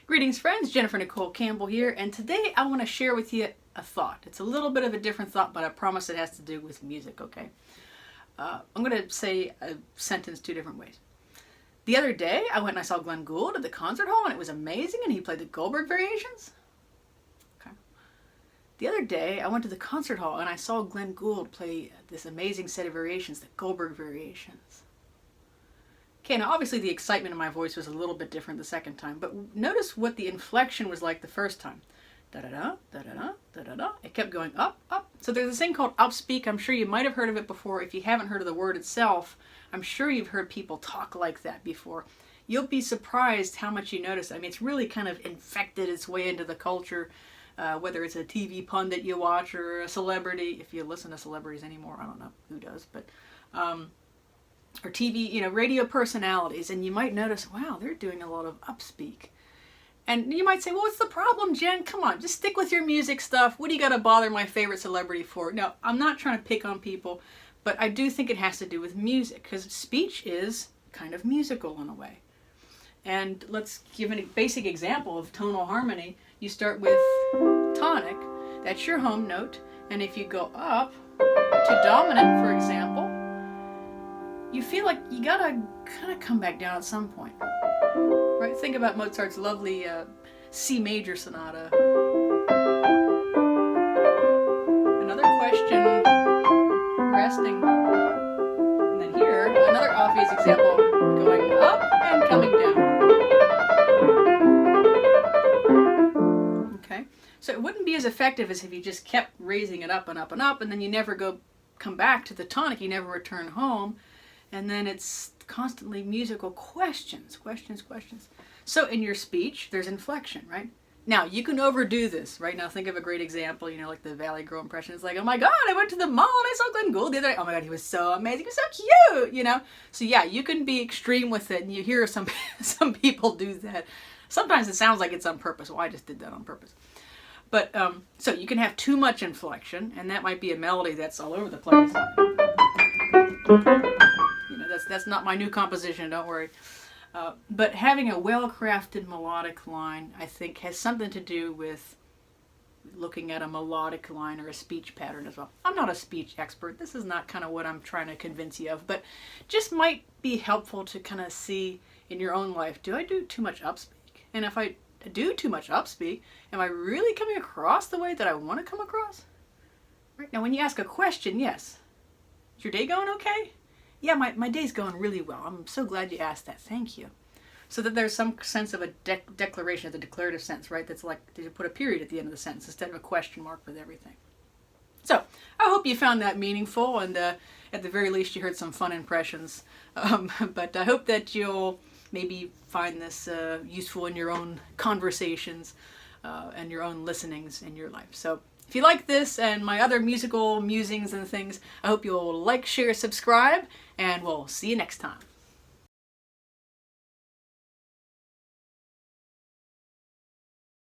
Greetings friends, Jennifer Nicole Campbell here, and today I want to share with you a thought. It's a little bit of a different thought, but I promise it has to do with music, okay? I'm going to say a sentence two different ways. The other day, I went and I saw Glenn Gould at the concert hall, and it was amazing, and he played the Goldberg Variations. Okay. The other day, I went to the concert hall, and I saw Glenn Gould play this amazing set of variations, the Goldberg Variations. Okay, now obviously the excitement in my voice was a little bit different the second time, but notice what the inflection was like the first time. Da-da-da, da-da-da, da-da-da. It kept going up, up. So there's this thing called Upspeak. I'm sure you might have heard of it before. If you haven't heard of the word itself, I'm sure you've heard people talk like that before. You'll be surprised how much you notice. I mean, it's really kind of infected its way into the culture, whether it's a TV pundit you watch or a celebrity. If you listen to celebrities anymore, I don't know who does, but... or TV, radio personalities, and you might notice, wow, they're doing a lot of upspeak. And you might say, well, what's the problem, Jen? Come on, just stick with your music stuff. What do you got to bother my favorite celebrity for? No, I'm not trying to pick on people, but I do think it has to do with music, because speech is kind of musical in a way. And let's give a basic example of tonal harmony. You start with tonic, that's your home note, and if you go up to dominant, for example, you feel like you gotta kind of come back down at some point, right? Think about Mozart's lovely C major sonata. Another question, resting, and then here, another obvious example, going up and coming down. Okay, so it wouldn't be as effective as if you just kept raising it up and up and up, and then you never come back to the tonic, you never return home. And then it's constantly musical questions. So in your speech, there's inflection, right? Now, you can overdo this, right? Now, think of a great example, like the Valley Girl impression. It's like, oh my God, I went to the mall and I saw Glenn Gould the other day. Oh my God, he was so amazing. He was so cute, So yeah, you can be extreme with it, and you hear some people do that. Sometimes it sounds like it's on purpose. Well, I just did that on purpose. But, so you can have too much inflection, and that might be a melody that's all over the place. That's not my new composition, don't worry. But having a well-crafted melodic line, I think, has something to do with looking at a melodic line or a speech pattern as well. I'm not a speech expert. This is not kind of what I'm trying to convince you of, but just might be helpful to kind of see in your own life, do I do too much upspeak? And if I do too much upspeak, am I really coming across the way that I want to come across? Right now, when you ask a question, yes. Is your day going okay? Yeah, my day's going really well. I'm so glad you asked that. Thank you. So that there's some sense of a declaration, the declarative sense, right? That's like, did you put a period at the end of the sentence instead of a question mark with everything? So, I hope you found that meaningful, and at the very least you heard some fun impressions. But I hope that you'll maybe find this useful in your own conversations and your own listenings in your life. So, if you like this and my other musical musings and things, I hope you'll like, share, subscribe, and we'll see you next time.